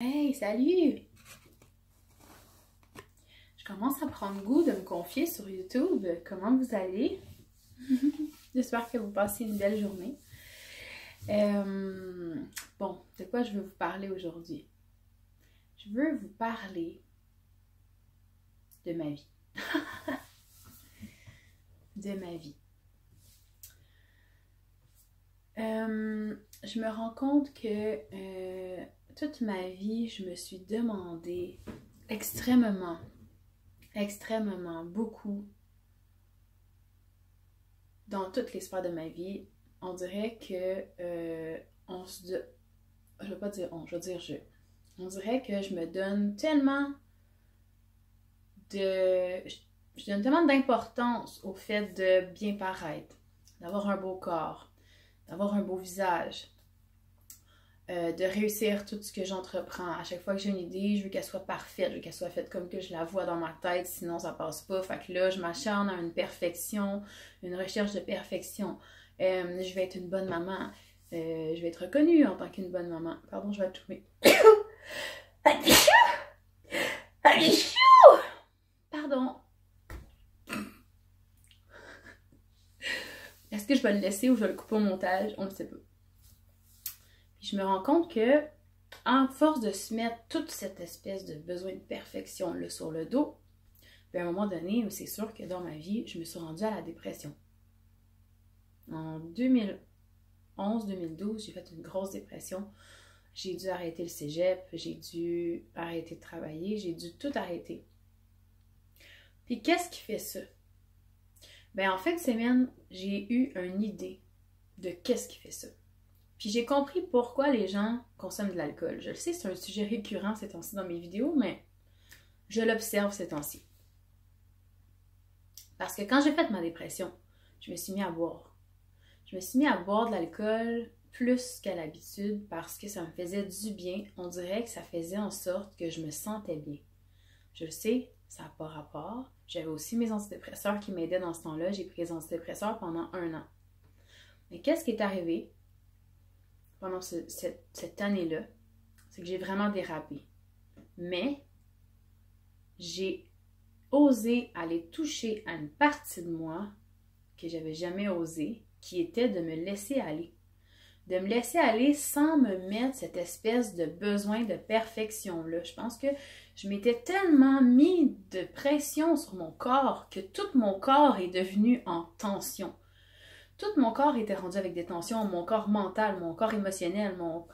Hey, salut! Je commence à prendre goût de me confier sur YouTube. Comment vous allez? J'espère que vous passez une belle journée. Bon, de quoi je veux vous parler aujourd'hui? Je veux vous parler de ma vie. De ma vie. Je me rends compte que toute ma vie, je me suis demandé extrêmement beaucoup dans toutes les sphères de ma vie. On dirait que je vais pas dire on, je vais dire je. On dirait que je me donne tellement je donne tellement d'importance au fait de bien paraître, d'avoir un beau corps, d'avoir un beau visage, de réussir tout ce que j'entreprends. À chaque fois que j'ai une idée, je veux qu'elle soit parfaite, je veux qu'elle soit faite comme que je la vois dans ma tête, sinon ça passe pas. Fait que là, je m'acharne à une perfection, une recherche de perfection. Je vais être une bonne maman. Je vais être reconnue en tant qu'une bonne maman. Pardon, je vais tousser. Pardon. Est-ce que je vais le laisser ou je vais le couper au montage? On ne le sait pas. Puis je me rends compte que, en force de se mettre toute cette espèce de besoin de perfection là sur le dos, puis à un moment donné, c'est sûr que dans ma vie, je me suis rendue à la dépression. En 2011-2012, j'ai fait une grosse dépression. J'ai dû arrêter le cégep, j'ai dû arrêter de travailler, j'ai dû tout arrêter. Puis qu'est-ce qui fait ça? Ben en fin de semaine, j'ai eu une idée de qu'est-ce qui fait ça. Puis j'ai compris pourquoi les gens consomment de l'alcool. Je le sais, c'est un sujet récurrent ces temps-ci dans mes vidéos, mais je l'observe ces temps-ci. Parce que quand j'ai fait ma dépression, je me suis mis à boire. Je me suis mis à boire de l'alcool plus qu'à l'habitude parce que ça me faisait du bien. On dirait que ça faisait en sorte que je me sentais bien. Je le sais, ça n'a pas rapport. J'avais aussi mes antidépresseurs qui m'aidaient dans ce temps-là. J'ai pris les antidépresseurs pendant 1 an. Mais qu'est-ce qui est arrivé pendant cette année-là? C'est que j'ai vraiment dérapé. Mais j'ai osé aller toucher à une partie de moi que j'avais jamais osé, qui était de me laisser aller. De me laisser aller sans me mettre cette espèce de besoin de perfection-là. Je pense que je m'étais tellement mis de pression sur mon corps que tout mon corps est devenu en tension. Tout mon corps était rendu avec des tensions, mon corps mental, mon corps émotionnel, mon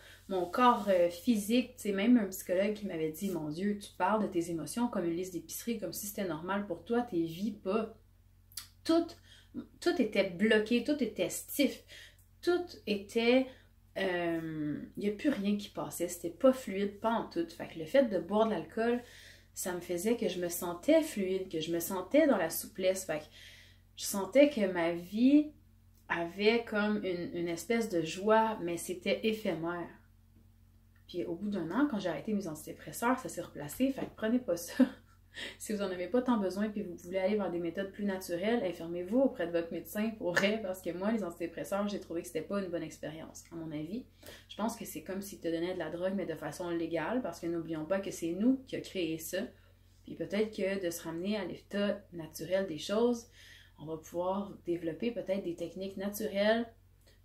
corps physique. Tu sais, même un psychologue qui m'avait dit, mon Dieu, tu parles de tes émotions comme une liste d'épicerie, comme si c'était normal pour toi, t'es vis pas. Tout était bloqué, tout était stiff. Tout était... il n'y a plus rien qui passait, c'était pas fluide, pas en tout. Fait que le fait de boire de l'alcool, ça me faisait que je me sentais fluide, que je me sentais dans la souplesse. Fait que je sentais que ma vie avait comme une espèce de joie, mais c'était éphémère. Puis au bout d'1 an, quand j'ai arrêté mes antidépresseurs, ça s'est replacé. Fait que prenez pas ça. Si vous n'en avez pas tant besoin et vous voulez aller vers des méthodes plus naturelles, informez-vous auprès de votre médecin pour vrai, parce que moi, les antidépresseurs, j'ai trouvé que c'était pas une bonne expérience, à mon avis. Je pense que c'est comme s'ils te donnaient de la drogue, mais de façon légale, parce que n'oublions pas que c'est nous qui avons créé ça. Puis peut-être que de se ramener à l'état naturel des choses, on va pouvoir développer peut-être des techniques naturelles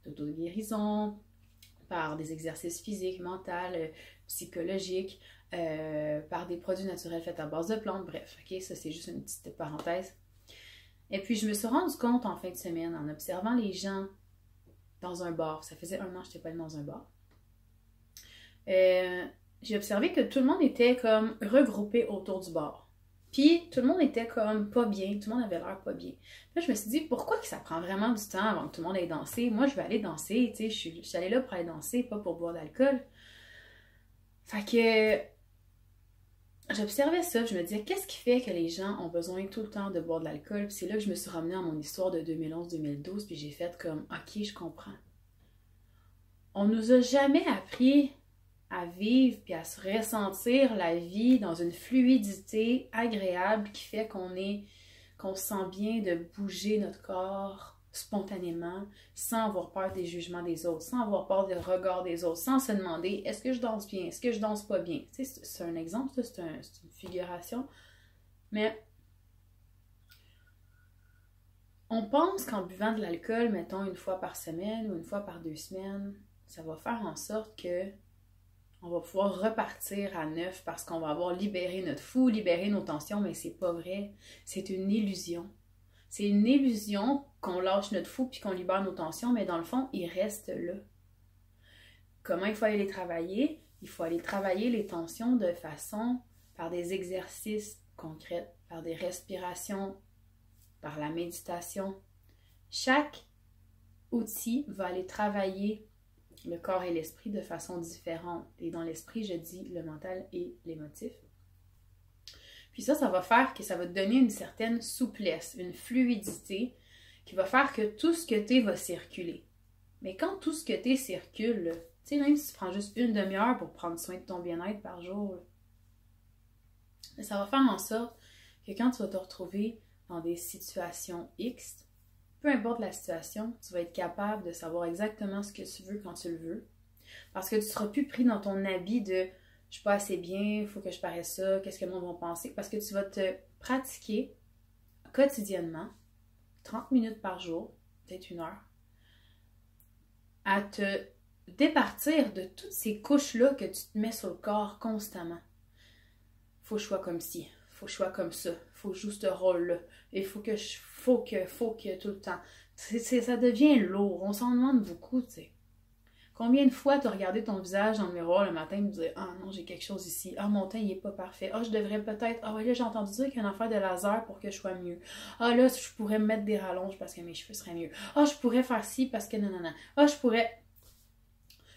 d'auto-guérison, par des exercices physiques, mentaux, psychologiques, par des produits naturels faits à base de plantes, bref, ok, ça c'est juste une petite parenthèse. Et puis je me suis rendu compte en fin de semaine, en observant les gens dans un bar, ça faisait 1 an que je n'étais pas allée dans un bar, j'ai observé que tout le monde était comme regroupé autour du bar. Puis tout le monde était comme pas bien, tout le monde avait l'air pas bien. Là, je me suis dit, pourquoi que ça prend vraiment du temps avant que tout le monde aille danser? Moi, je vais aller danser, tu sais, je suis allée là pour aller danser, pas pour boire d'alcool. Fait que j'observais ça, je me disais, qu'est-ce qui fait que les gens ont besoin tout le temps de boire de l'alcool? Puis c'est là que je me suis ramenée à mon histoire de 2011-2012, puis j'ai fait comme, ok, je comprends. On nous a jamais appris à vivre puis à se ressentir la vie dans une fluidité agréable qui fait qu'on se sent bien de bouger notre corps, spontanément, sans avoir peur des jugements des autres, sans avoir peur des regards des autres, sans se demander est-ce que je danse bien, est-ce que je danse pas bien. Tu sais, c'est un exemple, c'est une figuration, mais on pense qu'en buvant de l'alcool, mettons une fois par semaine ou une fois par 2 semaines, ça va faire en sorte que on va pouvoir repartir à neuf parce qu'on va avoir libéré notre fou, libéré nos tensions, mais c'est pas vrai. C'est une illusion. C'est une illusion qu'on lâche notre fou puis qu'on libère nos tensions, mais dans le fond, ils restent là. Comment il faut aller les travailler? Il faut aller travailler les tensions de façon par des exercices concrets, par des respirations, par la méditation. Chaque outil va aller travailler le corps et l'esprit de façon différente. Et dans l'esprit, je dis le mental et l'émotif. Puis ça va faire que ça va te donner une certaine souplesse, une fluidité qui va faire que tout ce que t'es va circuler. Mais quand tout ce que t'es circule, tu sais, même si tu prends juste une demi-heure pour prendre soin de ton bien-être par jour, ça va faire en sorte que quand tu vas te retrouver dans des situations X, peu importe la situation, tu vas être capable de savoir exactement ce que tu veux quand tu le veux. Parce que tu ne seras plus pris dans ton habit de je suis pas assez bien, il faut que je paraisse ça, qu'est-ce que le monde va penser. Parce que tu vas te pratiquer quotidiennement, 30 minutes par jour, peut-être 1 heure, à te départir de toutes ces couches-là que tu te mets sur le corps constamment. Faut que je sois comme ci, faut que je sois comme ça, faut que je joue ce rôle-là, et faut que tout le temps. Ça devient lourd, on s'en demande beaucoup, tu sais. Combien de fois tu as regardé ton visage dans le miroir le matin et me disais « Ah non, j'ai quelque chose ici. Ah, mon teint, il est pas parfait. Ah, je devrais peut-être... Ah, ouais, là, j'ai entendu dire qu'il y a une affaire de laser pour que je sois mieux. Ah, là, je pourrais me mettre des rallonges parce que mes cheveux seraient mieux. Ah, je pourrais faire ci parce que non, non, non. Ah, je pourrais...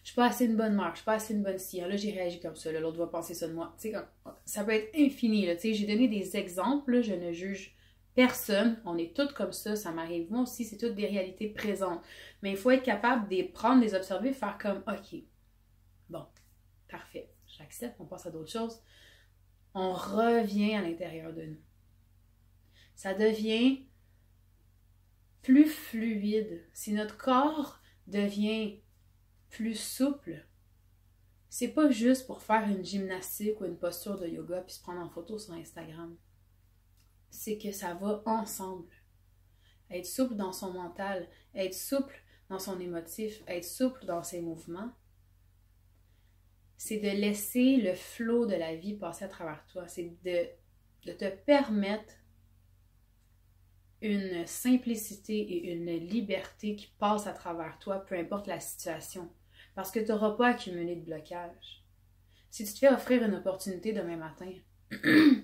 Je suis pas assez une bonne mère, je suis pas assez une bonne scie. Là, j'ai réagi comme ça. L'autre va penser ça de moi. Tu sais, ça peut être infini. Tu sais, j'ai donné des exemples. Là, je ne juge personne. On est toutes comme ça m'arrive. Moi aussi, c'est toutes des réalités présentes. Mais il faut être capable de les prendre, de les observer, faire comme, OK, bon, parfait, j'accepte, on passe à d'autres choses. On revient à l'intérieur de nous. Ça devient plus fluide. Si notre corps devient plus souple, c'est pas juste pour faire une gymnastique ou une posture de yoga puis se prendre en photo sur Instagram. C'est que ça va ensemble. Être souple dans son mental, être souple dans son émotif, être souple dans ses mouvements, c'est de laisser le flot de la vie passer à travers toi. C'est de te permettre une simplicité et une liberté qui passe à travers toi, peu importe la situation. Parce que tu n'auras pas accumulé de blocage. Si tu te fais offrir une opportunité demain matin,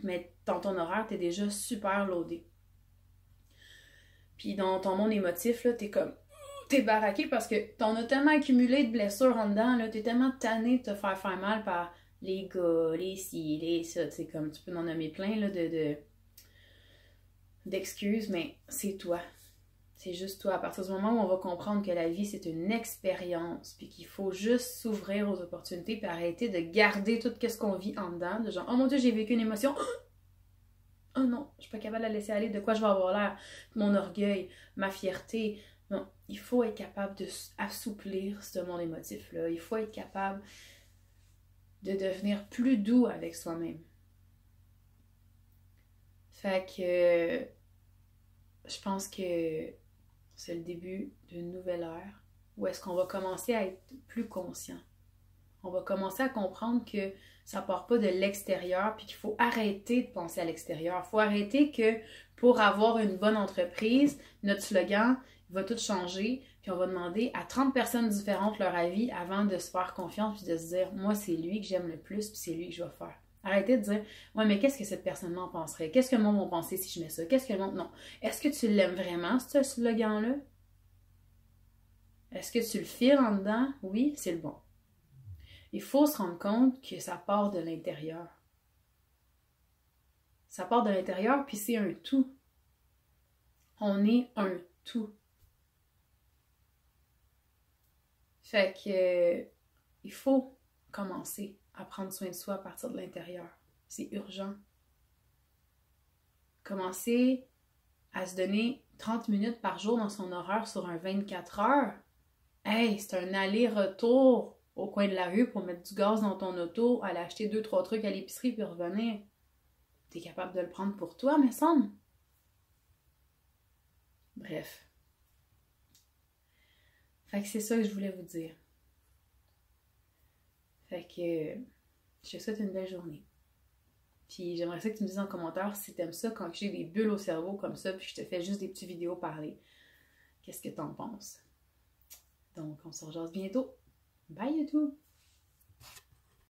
mais dans ton horaire, tu es déjà super loadé. Puis dans ton monde émotif, là, t'es baraqué parce que t'en as tellement accumulé de blessures en dedans, là, t'es tellement tanné de te faire mal par les gars, les ci, les ça, tu sais, comme tu peux en nommer plein, là, d'excuses, mais c'est toi. C'est juste toi. À partir du moment où on va comprendre que la vie, c'est une expérience, puis qu'il faut juste s'ouvrir aux opportunités, puis arrêter de garder tout ce qu'on vit en dedans, de genre, oh mon Dieu, j'ai vécu une émotion, oh non, je suis pas capable de la laisser aller, de quoi je vais avoir l'air, mon orgueil, ma fierté. Non, il faut être capable d'assouplir ce monde émotif-là. Il faut être capable de devenir plus doux avec soi-même. Fait que je pense que c'est le début d'une nouvelle ère où est-ce qu'on va commencer à être plus conscient. On va commencer à comprendre que ça part pas de l'extérieur puis qu'il faut arrêter de penser à l'extérieur. Il faut arrêter que pour avoir une bonne entreprise, notre slogan va tout changer puis on va demander à 30 personnes différentes leur avis avant de se faire confiance puis de se dire « Moi, c'est lui que j'aime le plus puis c'est lui que je vais faire. » Arrêtez de dire « Ouais, mais qu'est-ce que cette personne-là en penserait? Qu'est-ce que le monde va penser si je mets ça? Qu'est-ce que le monde... » Non. Est-ce que tu l'aimes vraiment, ce slogan-là? Est-ce que tu le files en dedans? Oui, c'est le bon. Il faut se rendre compte que ça part de l'intérieur. Ça part de l'intérieur, puis c'est un tout. On est un tout. Fait que il faut commencer à prendre soin de soi à partir de l'intérieur. C'est urgent. Commencer à se donner 30 minutes par jour dans son horaire sur un 24 heures. Hey, c'est un aller-retour au coin de la rue pour mettre du gaz dans ton auto, aller acheter 2-3 trucs à l'épicerie puis revenir. T'es capable de le prendre pour toi, me semble. Bref. Fait que c'est ça que je voulais vous dire. Fait que je te souhaite une belle journée. Puis j'aimerais ça que tu me dises en commentaire si t'aimes ça quand j'ai des bulles au cerveau comme ça, puis je te fais juste des petites vidéos parler. Qu'est-ce que t'en penses? Donc, on se rejoint bientôt. Bye YouTube!